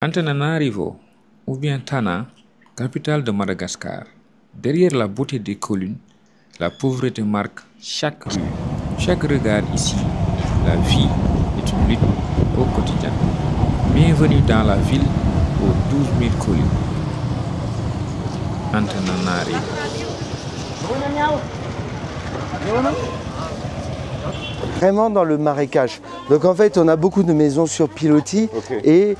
Antananarivo, ou bien Tana, capitale de Madagascar. Derrière la beauté des collines, la pauvreté marque chaque rue. Chaque regard ici, la vie est une lutte au quotidien. Bienvenue dans la ville aux 12 000 collines. Antananarivo. Vraiment dans le marécage. Donc en fait on a beaucoup de maisons sur pilotis et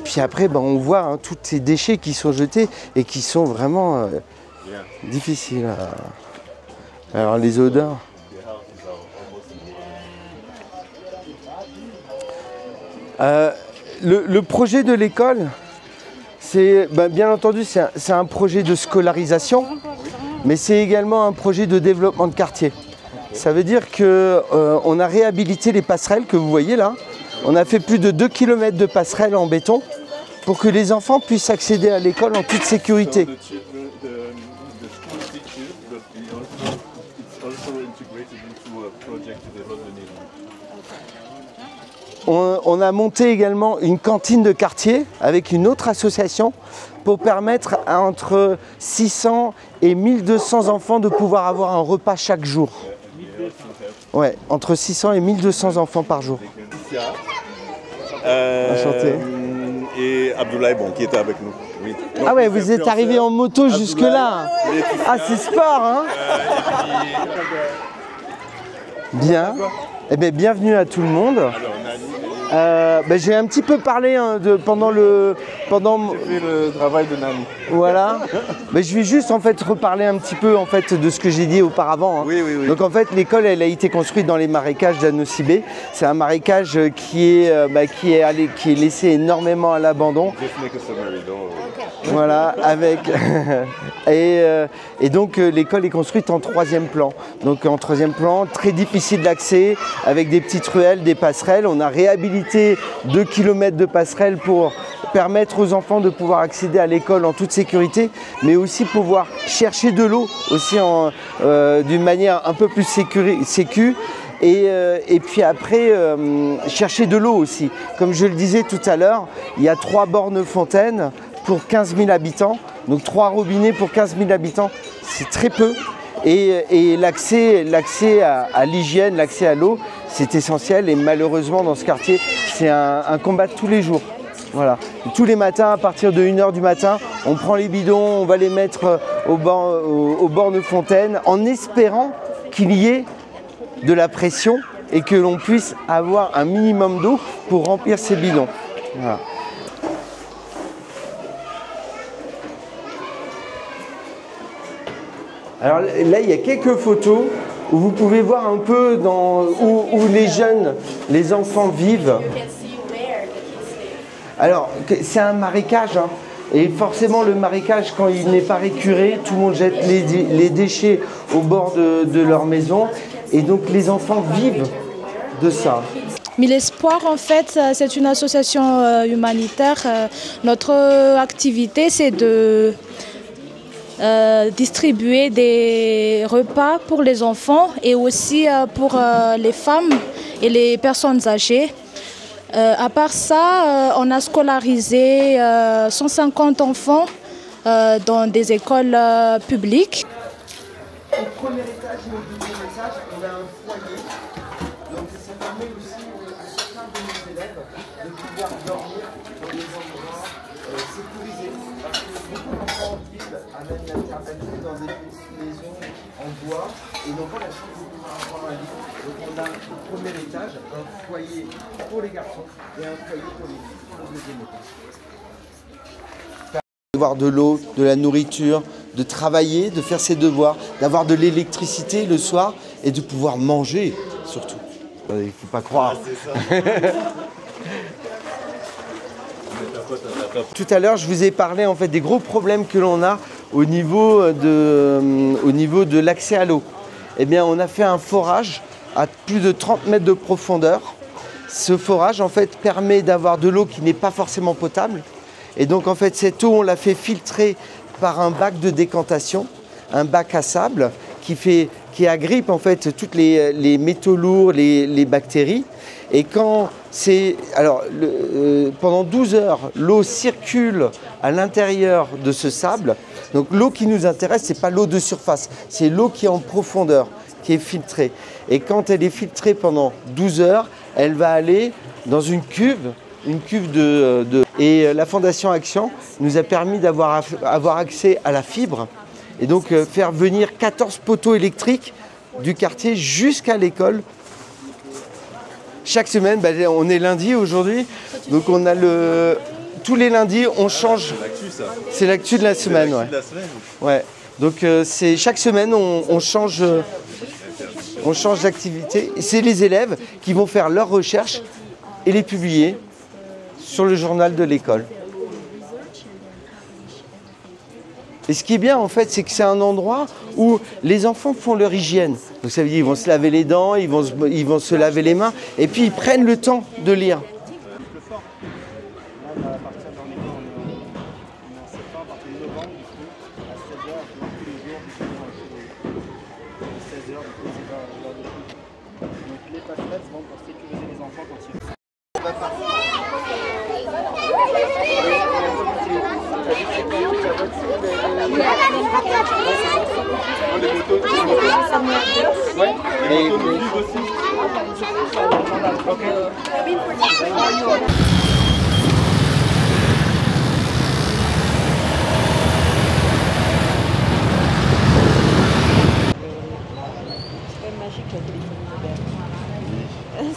puis après on voit tous ces déchets qui sont jetés et qui sont vraiment difficiles. Alors les odeurs. Le projet de l'école, c'est bien entendu c'est un projet de scolarisation, mais c'est également un projet de développement de quartier. Ça veut dire qu'on a réhabilité les passerelles que vous voyez là. On a fait plus de 2 km de passerelles en béton pour que les enfants puissent accéder à l'école en toute sécurité. On a monté également une cantine de quartier avec une autre association pour permettre à entre 600 et 1200 enfants de pouvoir avoir un repas chaque jour. Ouais, entre 600 et 1200 enfants par jour. Enchanté. Et Abdoulaye, qui était avec nous. Oui. Donc, ah ouais, vous êtes arrivé en moto jusque-là. Ah, c'est sport, hein. Bien. Eh bien, bienvenue à tout le monde. J'ai un petit peu parlé pendant J'ai fait le travail de Nani. Voilà. Je vais juste reparler un petit peu de ce que j'ai dit auparavant. Oui. Donc en fait l'école elle a été construite dans les marécages d'Anosibé. C'est un marécage qui est laissé énormément à l'abandon. Voilà, et donc l'école est construite en 3e plan. Donc en 3e plan, très difficile d'accès, avec des petites ruelles, des passerelles. On a réhabilité 2 km de passerelles pour permettre aux enfants de pouvoir accéder à l'école en toute sécurité, mais aussi pouvoir chercher de l'eau aussi d'une manière un peu plus sécu. Et puis après, chercher de l'eau aussi. Comme je le disais tout à l'heure, il y a 3 bornes fontaines pour 15 000 habitants. Donc 3 robinets pour 15 000 habitants, c'est très peu. Et l'accès à l'hygiène, l'accès à l'eau, c'est essentiel. Et malheureusement, dans ce quartier, c'est un combat de tous les jours. Voilà. Tous les matins, à partir de 1 h du matin, on prend les bidons, on va les mettre aux bornes fontaines, en espérant qu'il y ait de la pression et que l'on puisse avoir un minimum d'eau pour remplir ces bidons. Voilà. Alors là, il y a quelques photos où vous pouvez voir un peu où les jeunes, les enfants vivent. Alors, c'est un marécage, hein, et forcément le marécage, quand il n'est pas récuré, tout le monde jette les déchets au bord de leur maison, et donc les enfants vivent de ça. Mille Espoirs, en fait, c'est une association humanitaire. Notre activité, c'est de distribuer des repas pour les enfants et aussi pour les femmes et les personnes âgées. À part ça, on a scolarisé 150 enfants dans des écoles publiques. Au premier étage du message, on a un foyer. Donc ça permet aussi à chacun de nos élèves de pouvoir dormir dans des endroits sécurisés. Parce que beaucoup d'enfants vivent à même l'intervalle dans des petites maisons en bois et n'ont pas la chance de pouvoir avoir un lit. Donc on a au premier étage un foyer pour les garçons et un foyer pour les filles pour le deuxième étage. D'avoir de l'eau, de la nourriture, de travailler, de faire ses devoirs, d'avoir de l'électricité le soir et de pouvoir manger surtout. Il ne faut pas croire. Tout à l'heure, je vous ai parlé des gros problèmes que l'on a au niveau de l'accès à l'eau. Eh bien, on a fait un forage à plus de 30 mètres de profondeur. Ce forage, permet d'avoir de l'eau qui n'est pas forcément potable. Et donc, cette eau, on l'a fait filtrer par un bac de décantation, un bac à sable qui fait qui agrippe en fait toutes les métaux lourds, les bactéries. Et quand c'est... Alors, pendant 12 heures, l'eau circule à l'intérieur de ce sable. Donc l'eau qui nous intéresse, ce n'est pas l'eau de surface, c'est l'eau qui est en profondeur, qui est filtrée. Et quand elle est filtrée pendant 12 heures, elle va aller dans une cuve Et la Fondation Action nous a permis d'avoir accès à la fibre et donc faire venir 14 poteaux électriques du quartier jusqu'à l'école. Chaque semaine, on est lundi aujourd'hui, donc on a tous les lundis on change. C'est l'actu de la semaine, ouais. Ouais. Donc chaque semaine on change d'activité. C'est les élèves qui vont faire leurs recherches et les publier sur le journal de l'école. Et ce qui est bien en fait, c'est que c'est un endroit où les enfants font leur hygiène. Donc ça veut dire qu'ils vont se laver les dents, ils vont se laver les mains, et puis ils prennent le temps de lire.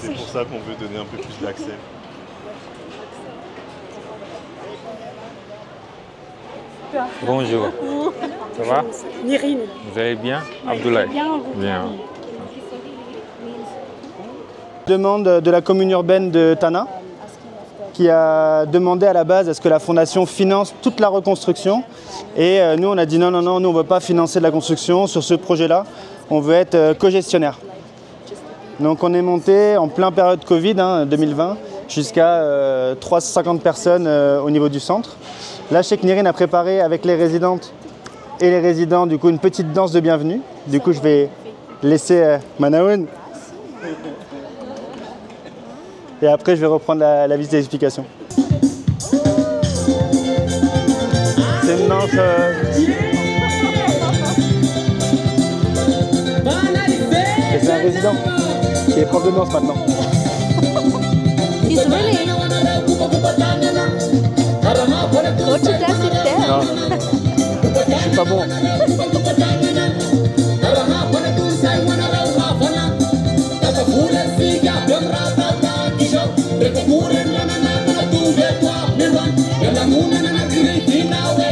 C'est pour ça qu'on veut donner un peu plus d'accès. Bonjour. Ça va? Nirine. Vous allez bien? Abdoulaye. Bien. Demande de la commune urbaine de Tana qui a demandé à la base à ce que la fondation finance toute la reconstruction. Et nous, on a dit non, nous, on ne veut pas financer de la construction sur ce projet-là. On veut être co-gestionnaire. Donc on est monté en plein période Covid, 2020, jusqu'à 350 personnes au niveau du centre. Là, Cheikh Nirine a préparé avec les résidentes et les résidents du coup, une petite danse de bienvenue. Du coup, je vais laisser Manaoun. Et après, je vais reprendre la visite des explications. C'est une danse... Et c'est un résident qui est prof de danse maintenant. He's really... Go to dance with them. Non, je suis pas bon.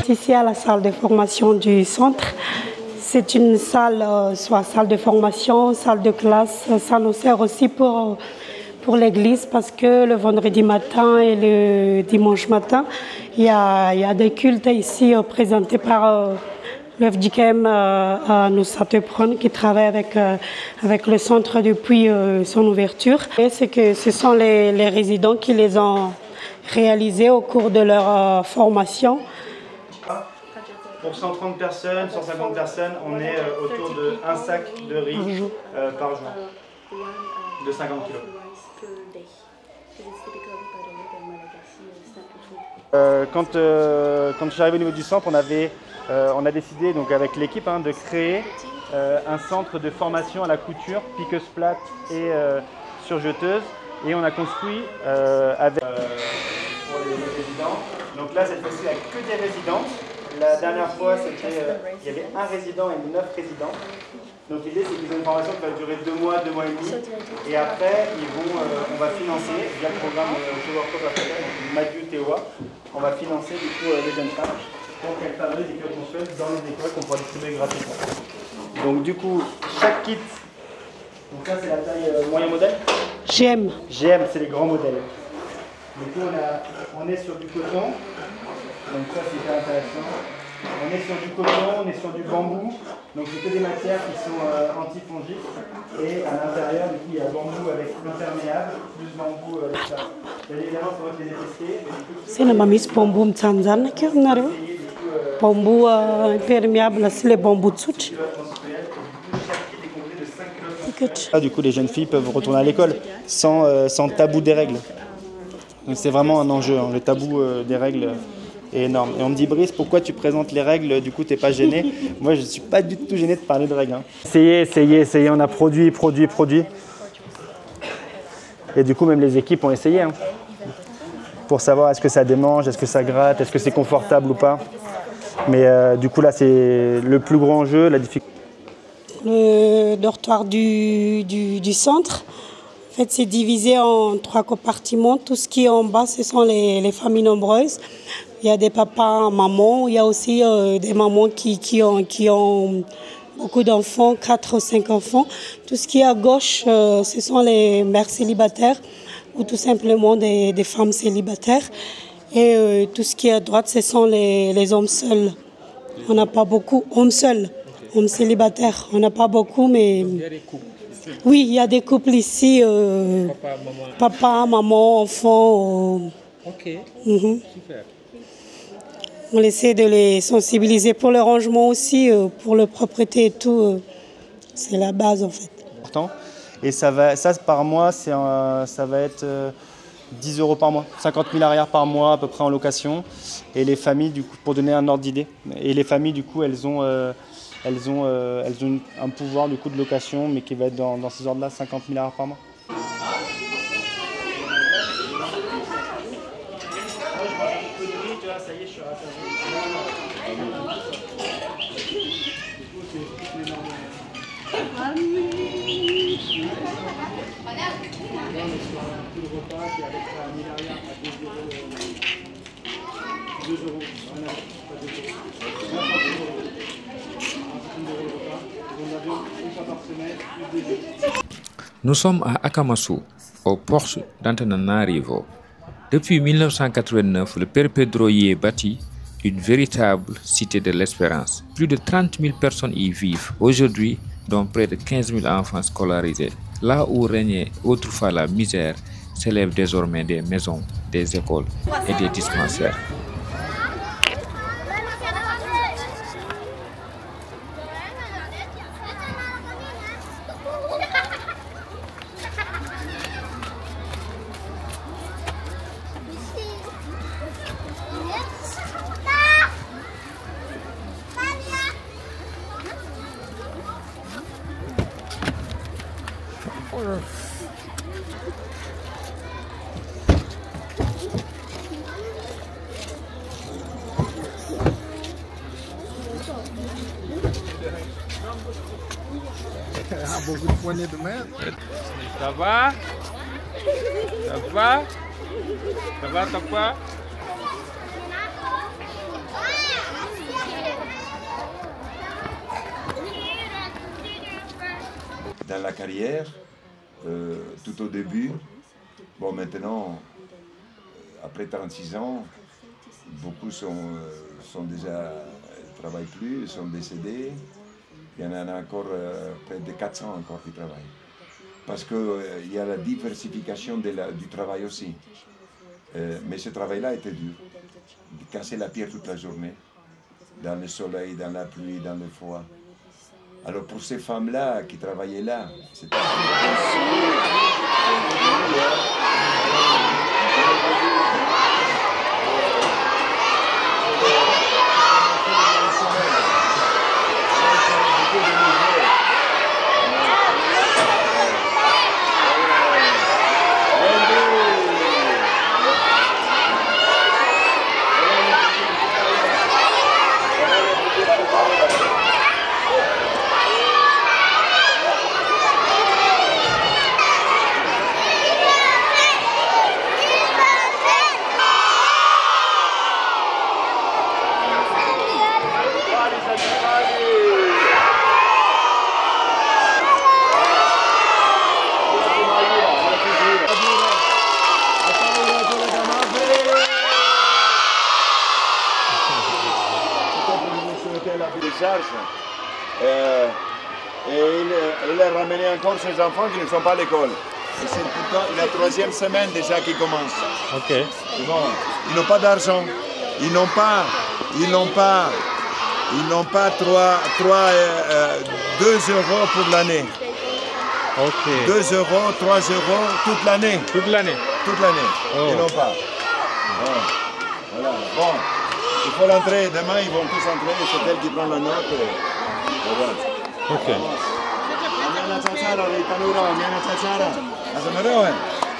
Ici à la salle de formation du centre, c'est une salle, soit salle de formation, salle de classe. Ça nous sert aussi pour l'église parce que le vendredi matin et le dimanche matin, il y a des cultes ici présentés par le FDKM à Nusatepron qui travaille avec le centre depuis son ouverture. Et c'est que ce sont les résidents qui les ont réalisés au cours de leur formation. Pour 130 personnes, 150 personnes, on est autour de un sac de riz par jour, de 50 kilos. Quand je suis arrivé au niveau du centre, on a décidé donc, avec l'équipe de créer un centre de formation à la couture, piqueuse plate et surjeteuse. Et on a construit avec pour les résidents. Donc là, cette fois-ci, il n'y a que des résidentes. La dernière fois, il y avait un résident et 9 résidents. Donc l'idée, c'est qu'ils ont une formation qui va durer 2 mois, 2 mois et demi. Et après, on va financer, via le programme Madu Tewa, on va financer du coup les jeunes femmes pour qu'elles fabriquent des culottes mensuelles dans les écoles qu'on pourra distribuer gratuitement. Donc du coup, chaque kit, donc ça c'est la taille moyen modèle. GM. GM, c'est les grands modèles. Du coup, on est sur du coton. Donc ça c'est hyper intéressant. On est sur du coton, on est sur du bambou. Donc c'est que des matières qui sont antifongiques. Et à l'intérieur, du coup, il y a bambou avec imperméable, plus bambou avec ça. Bien évidemment, c'est moi qui les ai testés. C'est le mamis bambou mtsanzana qui est bambou imperméable, c'est le bambou de souche. Chaque kit est Good. Là, du coup, les jeunes filles peuvent retourner à l'école sans tabou des règles. Donc c'est vraiment un enjeu, hein. Le tabou des règles est énorme. Et on me dit, Brice, pourquoi tu présentes les règles, du coup, t'es pas gêné? Moi, je suis pas du tout gêné de parler de règles, hein. Essayez, on a produit. Et du coup, même les équipes ont essayé, hein, pour savoir est-ce que ça démange, est-ce que ça gratte, est-ce que c'est confortable ou pas. Mais du coup, là, c'est le plus grand enjeu, la difficulté. Le dortoir du centre, en fait, c'est divisé en 3 compartiments. Tout ce qui est en bas, ce sont les familles nombreuses. Il y a des papas, mamans, il y a aussi des mamans qui ont beaucoup d'enfants, 4 ou 5 enfants. Tout ce qui est à gauche, ce sont les mères célibataires ou tout simplement des femmes célibataires. Et tout ce qui est à droite, ce sont les hommes seuls. On n'a pas beaucoup, hommes seuls, hommes célibataires. On n'a pas beaucoup, mais... Il y a des couples. Oui, il y a des couples ici, papa, maman, enfants. Ok, super. On essaie de les sensibiliser pour le rangement aussi, pour la propreté et tout. C'est la base en fait. Et ça par mois, ça va être 10 € par mois, 50 000 arrières par mois à peu près en location. Et les familles, du coup, pour donner un ordre d'idée, et les familles, du coup, elles ont un pouvoir du coup de location, mais qui va être dans ces ordres-là, 50 000 arrières par mois. Nous sommes à Akamasu, au port d'Antananarivo. Depuis 1989, le Père Pedro y est bâti une véritable cité de l'espérance. Plus de 30 000 personnes y vivent aujourd'hui, dont près de 15 000 enfants scolarisés. Là où régnait autrefois la misère, s'élèvent désormais des maisons, des écoles et des dispensaires. Ça va? Ça va? Ça va, papa? Dans la carrière, tout au début, bon maintenant, après 36 ans, beaucoup sont déjà, ne travaillent plus, sont décédés. Il y en a encore près de 400 encore qui travaillent. Parce qu'il y a la diversification du travail aussi. Mais ce travail-là était dur. De casser la pierre toute la journée, dans le soleil, dans la pluie, dans le froid. Alors pour ces femmes-là qui travaillaient là, c'était... Et il a ramené encore ses enfants qui ne sont pas à l'école. Et c'est pourtant la 3e semaine déjà qui commence. Ok. Bon, ils n'ont pas d'argent. Ils n'ont pas 2 € pour l'année. 2 euros, 3 euros toute l'année. Toute l'année. Toute l'année. Ils n'ont pas. Voilà. Bon, il faut l'entrer. Demain, ils vont tous entrer. C'est elle qui prend la note. Voilà. Ok. Miana Tzatzara, il panura, Miana Tzatzara. Azamareo,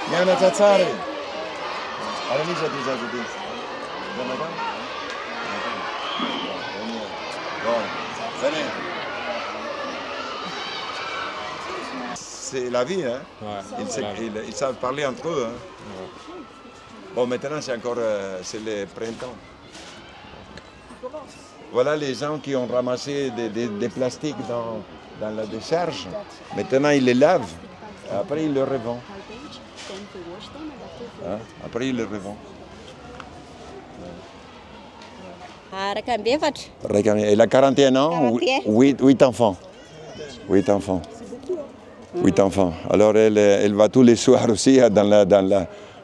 Miana Tzatzara. Allez, Lisa, tu as dit. Bon, venez. C'est la vie, hein. Ouais, ils savent parler entre eux. Hein. Ouais. Bon, maintenant, c'est encore c'est le printemps. Voilà les gens qui ont ramassé des plastiques dans la décharge. Maintenant, ils les lavent. Après, ils le revendent. Hein? Après, ils le revendent. Elle a 41 ans, 8 enfants. 8 enfants. 8 enfants. Alors elle va tous les soirs aussi à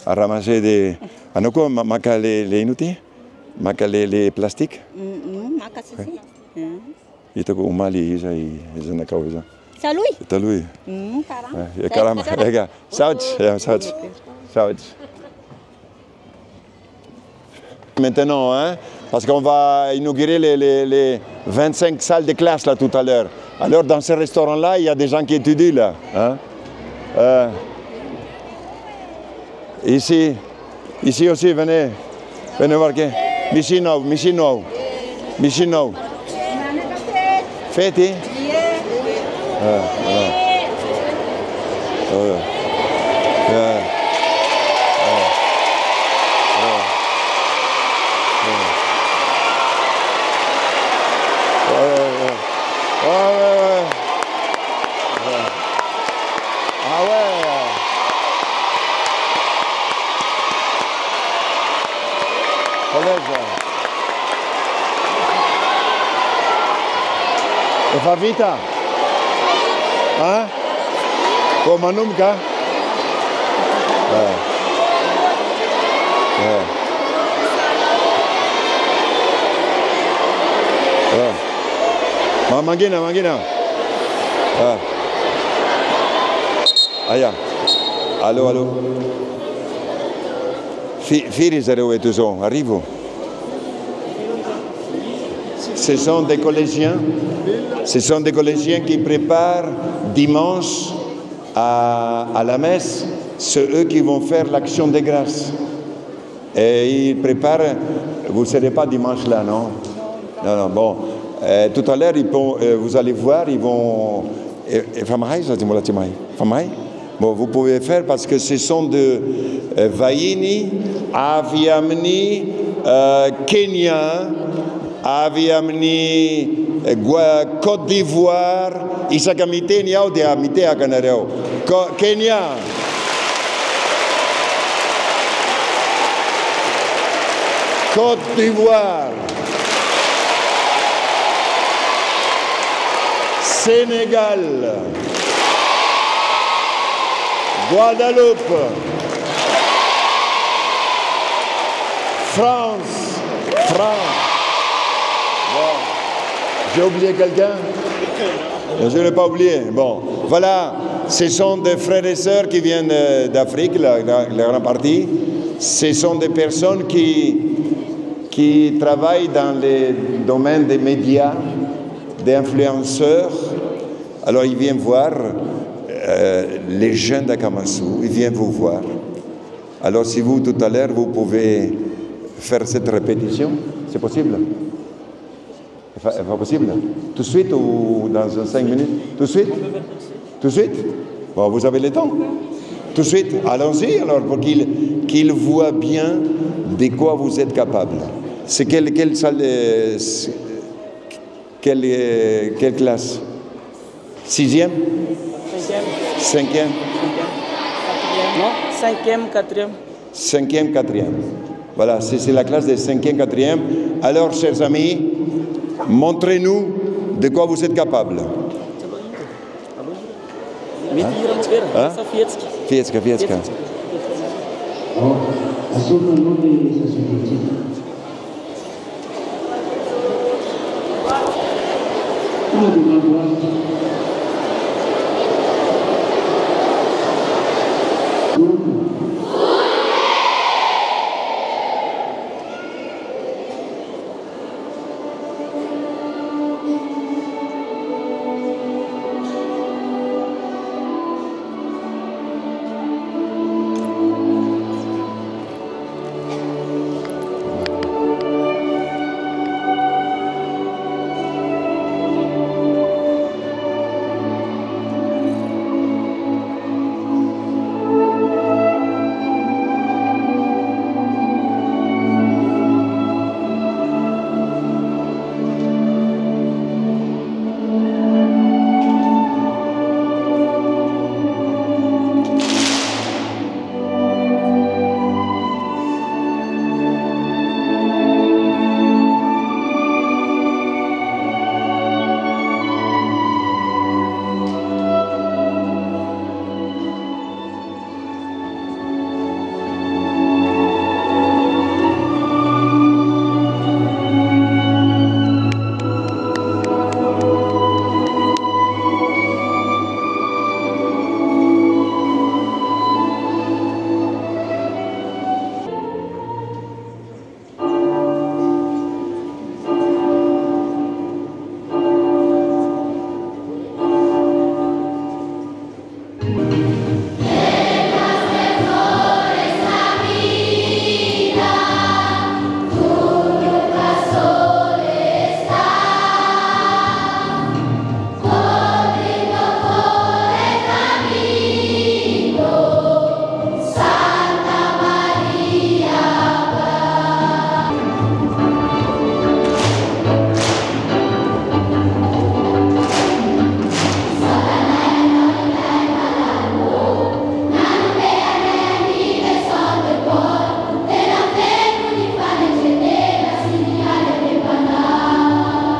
ramasser des... Anoko, maka les inuti? Maka les plastiques? Maka sisi. Ito ko umali isa nakaw isa. Talui? Talui. Karama. Karama. Regarde. Sauch. Sauch. Maintenant, hein, parce qu'on va inaugurer les 25 salles de classe là tout à l'heure. Alors dans ce restaurant-là, il y a des gens qui étudient là. Hein? Ici aussi, venez voir que Michino. Faites. Favita, hein? Como nunca? Mangina. Aya. Allô. Firi zero et tous arrivo. Ce sont des collégiens. Ce sont des collégiens qui préparent dimanche à la messe. C'est eux qui vont faire l'action de grâce. Et ils préparent, vous ne serez pas dimanche là, non? Non, bon. Tout à l'heure, vous allez voir, ils vont... Bon, vous pouvez faire parce que ce sont de Vaini, Aviamni, Kenya, Aviamni, Côte d'Ivoire, Isakamite Niao de Amite Akanareo, Kenya. Côte d'Ivoire, Sénégal, Guadeloupe, France. Bon. J'ai oublié quelqu'un? Je ne l'ai pas oublié. Bon, voilà, ce sont des frères et sœurs qui viennent d'Afrique, la grande partie. Ce sont des personnes qui travaillent dans les domaines des médias, des influenceurs. Alors ils viennent voir les jeunes d'Akamasou, ils viennent vous voir. Alors si vous, tout à l'heure, vous pouvez faire cette répétition, c'est possible? C'est pas possible? Tout de suite ou dans 5 minutes? Tout de suite? Tout de suite? Bon, vous avez le temps? Tout de suite? Allons-y alors pour qu'ils voient bien de quoi vous êtes capable. C'est quelle salle, quelle classe? 6e? 5e? Non, 5e, 4e. 5e, 4e. Voilà, c'est la classe des 5e, 4e. Alors, chers amis, montrez-nous de quoi vous êtes capables. Hein? Fiecka.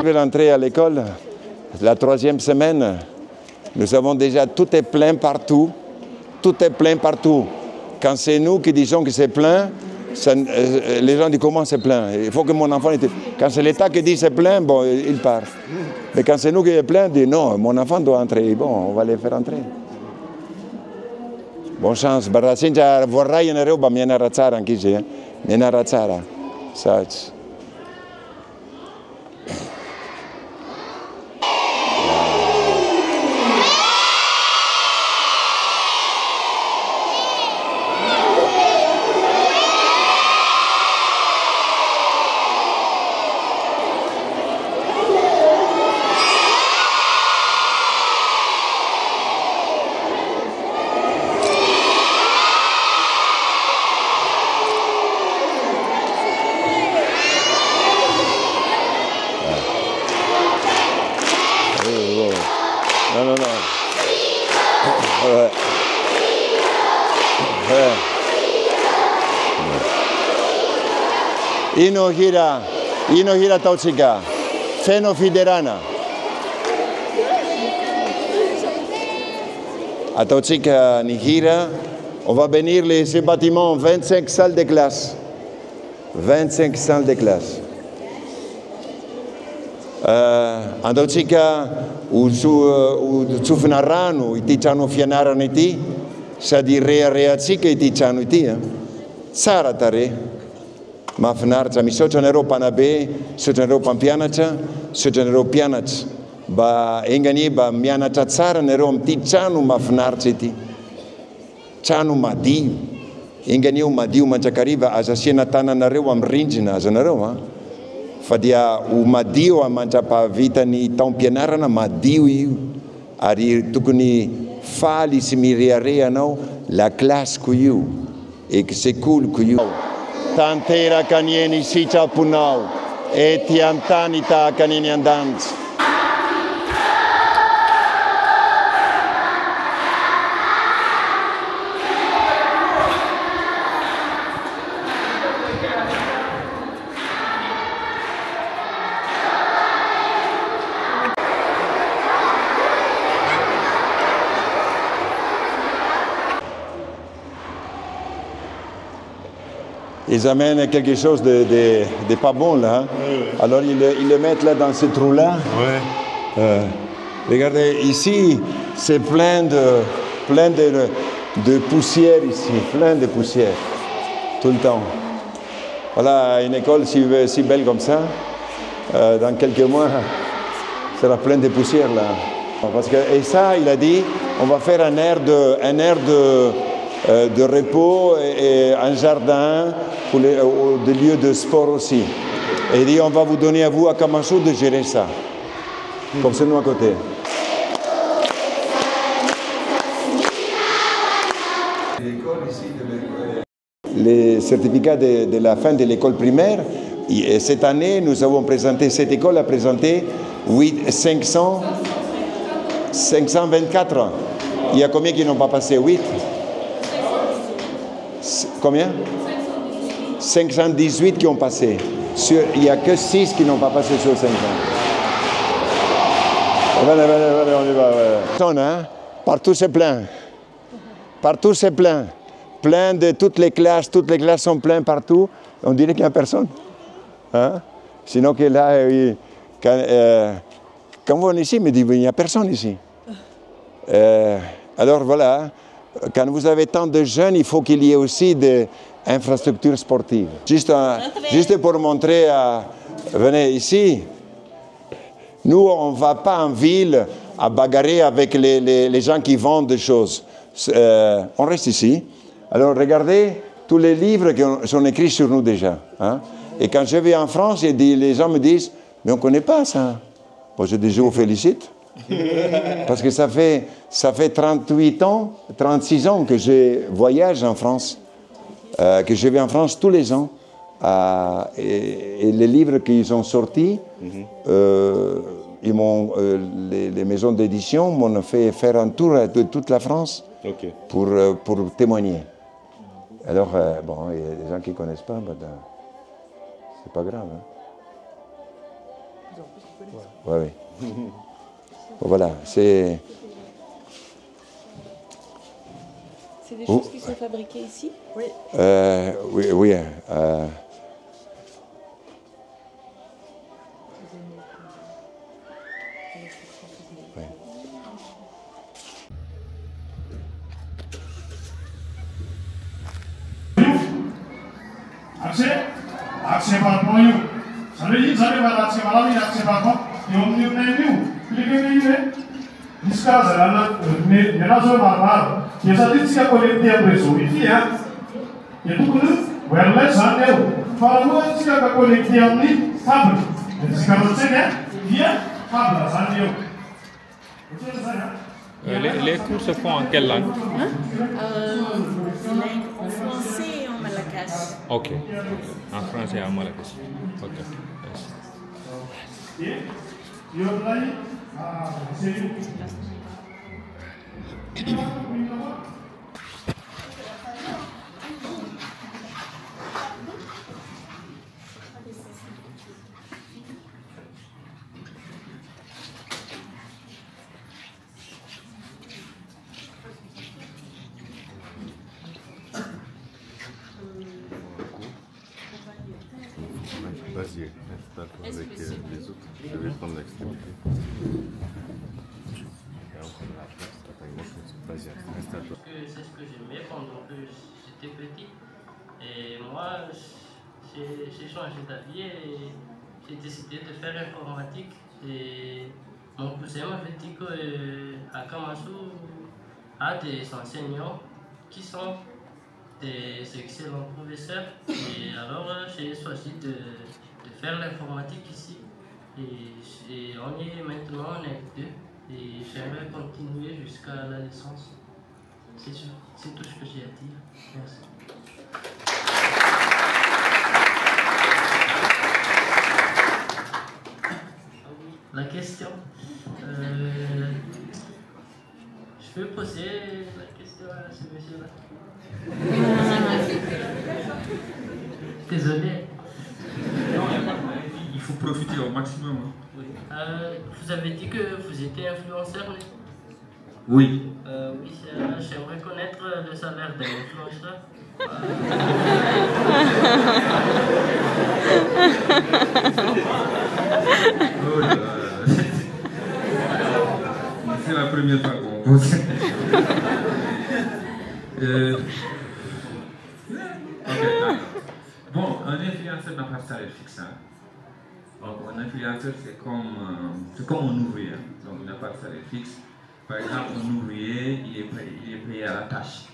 vais rentrer à l'école, la 3e semaine, nous avons déjà, tout est plein partout. Tout est plein partout. Quand c'est nous qui disons que c'est plein, les gens disent comment c'est plein. Il faut que mon enfant était... Quand c'est l'État qui dit c'est plein, bon, il part. Mais quand c'est nous qui est plein, dit non, mon enfant doit entrer. Bon, on va les faire entrer. Bonne chance. Barasinja vorrai in Europa mi narazzara anche se, mi narazzara. Sac. Inohira Tautsika, Feno Fiderana. À Tautsika Nihira, on va bénir ces bâtiments, 25 salles de classe. 25 salles de classe. À Tautsika, où Tsufnarano, Iticano Fianaraniti, ça dit Reatsika Iticanoiti, Saratare. Mahafinaritra misaotra anareo mpanabe, misaotra anareo mpampianatra, misaotra anareo mpianatra. Mba enganie mba mianatra tsara anareo amin'ity trano mahafinaritra ity. Trano madio. Enganeo madio Manjakariva azo asiana tananareo amin'ny rindrina azonareo. Fa dia ho madio mandra-pahavitany taom-pianarana madio io. Ary tokony faly sy mireharehanao la classe-ko io. Ex-école-ko io. Tanteraka ny eny sitraponao, ety an-tany tahaka ny an-danitra. Ils amènent quelque chose de pas bon là. Oui. Alors ils le mettent là dans ce trou-là. Oui. Regardez, ici, c'est plein de poussière ici, plein de poussière, tout le temps. Voilà, une école si belle comme ça, dans quelques mois, sera plein de poussière là. Parce que, et ça, il a dit, on va faire un air de repos et un jardin pour des lieux de sport aussi. Et il dit, on va vous donner à vous, à Kamasou, de gérer ça. Comme c'est nous à côté. Les certificats de la fin de l'école primaire, et cette année, nous avons présenté, cette école a présenté 524. Il y a combien qui n'ont pas passé? 8? Combien? 518 qui ont passé. Il n'y a que 6 qui n'ont pas passé sur 5 ans. Allez, on y va. Hein? Partout c'est plein. Partout c'est plein. Plein de toutes les classes sont pleines partout. On dirait qu'il n'y a personne. Hein? Sinon que là, quand on est ici, il me dit, il n'y a personne ici. Alors voilà. Quand vous avez tant de jeunes, il faut qu'il y ait aussi des infrastructures sportives. Juste pour montrer, venez ici, nous on ne va pas en ville à bagarrer avec les gens qui vendent des choses. On reste ici. Alors regardez tous les livres qui sont écrits sur nous déjà. Hein? Et quand je vais en France, les gens me disent, mais on ne connaît pas ça. Bon, je dis, je vous félicite. Parce que ça fait 38 ans, 36 ans que je voyage en France, que je vais en France tous les ans. Et les livres qui sont sortis, les maisons d'édition m'ont fait faire un tour de toute la France pour témoigner. Alors, bon, il y a des gens qui ne connaissent pas, c'est pas grave. Hein. Ouais, oui. Voilà, c'est... C'est des choses qui sont fabriquées ici? Oui. Oui, oui. Akse parpon yu. Sale yin sale ba akse malawi akse parpon. Yom yu ne yu. Klike ne yu ne. Diska zalala ne nazo marmar. Yesa diska kolekte preso iti ya. Yetu kunu werle saneu. Falamu diska ka kolekte amni table. Diska rotse ne dia table saneu. Les cours se font en quelle langue? En français et en malgache. Ok. En français et en malgache. Ok. Vas-y, installe-toi avec les autres. Je vais prendre l'extrémité. Vas-y, installe-toi. C'est ce que j'aimais pendant que j'étais petit. Et moi, j'ai changé d'avis et j'ai décidé de faire informatique. Et mon cousin m'avait dit qu'à Kamasu a des enseignants qui sont des excellents professeurs. Et alors, j'ai choisi de faire l'informatique ici. Et on est maintenant, on est deux. Et j'aimerais continuer jusqu'à la licence. C'est tout ce que j'ai à dire. Merci. La question. Je peux poser la question à ce monsieur-là? Désolé. Non, il faut profiter au maximum. Hein. Oui. Vous avez dit que vous étiez influenceur, n'est-ce pas? Oui. Oui, j'aimerais connaître le salaire d'un influenceur. Oh là là. C'est la première fois qu'on pose. Ok, bon, un influenceur n'a pas de salaire fixe. Hein. Donc, un influenceur, c'est comme un ouvrier. Donc, il n'a pas de salaire fixe. Par exemple, un ouvrier, il est payé à la tâche.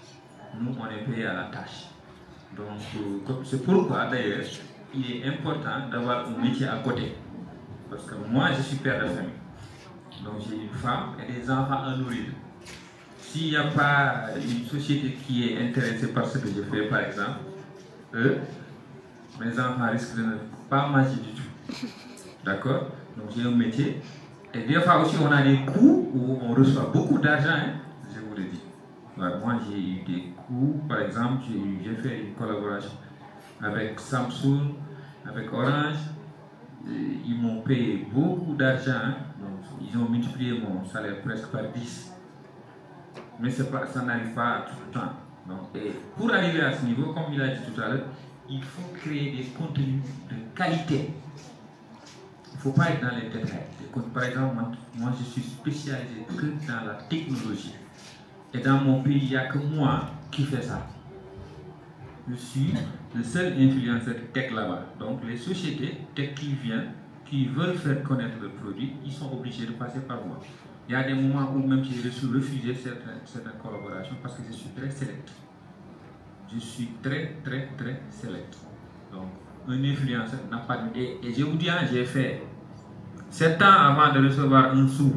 Nous, on est payé à la tâche. Donc, c'est pourquoi, d'ailleurs, il est important d'avoir un métier à côté. Parce que moi, je suis père de famille. Donc, j'ai une femme et des enfants à nourrir. S'il n'y a pas une société qui est intéressée par ce que je fais, par exemple, mes enfants risquent de ne pas manger du tout. D'accord? Donc, j'ai un métier. Et des fois aussi, on a des coûts où on reçoit beaucoup d'argent, hein, je vous le dis. Ouais, moi, j'ai eu des coûts, par exemple, j'ai fait une collaboration avec Samsung, avec Orange. Ils m'ont payé beaucoup d'argent, hein, donc ils ont multiplié mon salaire presque par 10. Mais ça n'arrive pas tout le temps. Donc, et pour arriver à ce niveau, comme il a dit tout à l'heure, il faut créer des contenus de qualité. Il ne faut pas être dans les détails. Par exemple, moi je suis spécialisé que dans la technologie. Et dans mon pays, il n'y a que moi qui fais ça. Je suis le seul influenceur tech là-bas. Donc les sociétés tech qui viennent, qui veulent faire connaître le produit, ils sont obligés de passer par moi. Il y a des moments où même j'ai refusé certaines collaborations parce que je suis très sélect. Je suis très sélect. Donc un influenceur n'a pas de... Et je vous dis, hein, j'ai fait 7 ans avant de recevoir un sou.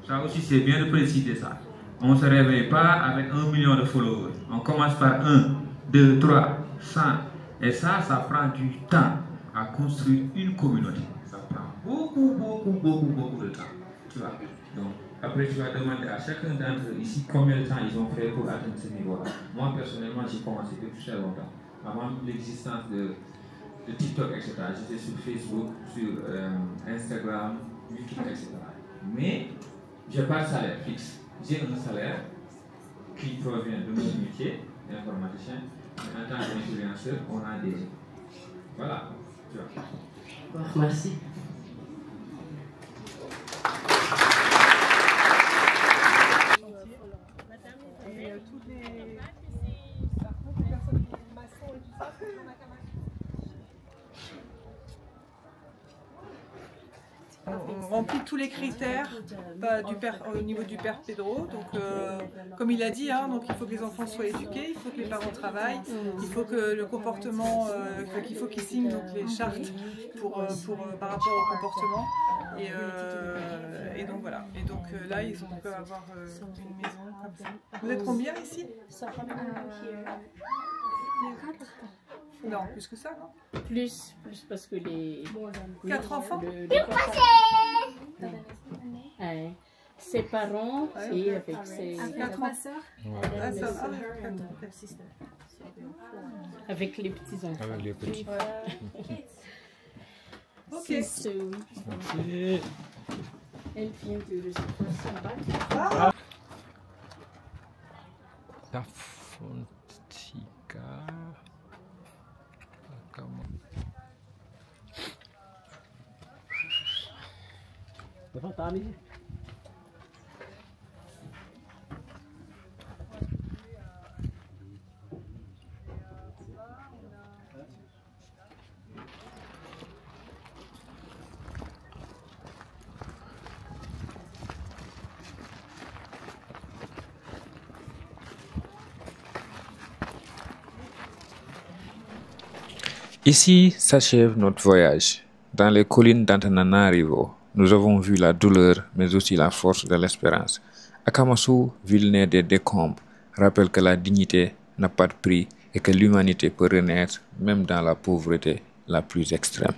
Ça aussi, c'est bien de préciser ça. On ne se réveille pas avec 1 million de followers. On commence par 1, 2, 3, 100. Et ça prend du temps à construire une communauté. Ça prend beaucoup de temps. Tu vois. Donc, après, tu vas demander à chacun d'entre eux ici combien de temps ils ont fait pour atteindre ce niveau-là. Moi, personnellement, j'ai commencé depuis très longtemps. Avant l'existence de TikTok, etc. J'étais sur Facebook, sur Instagram, YouTube, etc. Mais je n'ai pas de salaire fixe. J'ai un salaire qui provient de mon métier d'informaticien. Mais en tant qu'influenceur, on a des... Voilà. Tu vois. Merci. On remplit tous les critères au niveau du père Pedro. Donc, comme il a dit, hein, donc il faut que les enfants soient éduqués, il faut que les parents travaillent, il faut que le comportement, il faut qu'ils signent donc, les chartes par rapport au comportement. Et donc voilà. Et donc là, ils peuvent avoir une maison comme ça. Vous êtes combien ici? Non, plus que ça, non? Plus parce que les... 4 enfants? Ses parents et avec ses... 4 soeurs? Avec les petits-enfants. Avec les petits. Ok. Elle vient de recevoir La Fontica. Ici s'achève notre voyage. Dans les collines d'Antananarivo, nous avons vu la douleur, mais aussi la force de l'espérance. Akamasu, ville née des décombres, rappelle que la dignité n'a pas de prix et que l'humanité peut renaître même dans la pauvreté la plus extrême.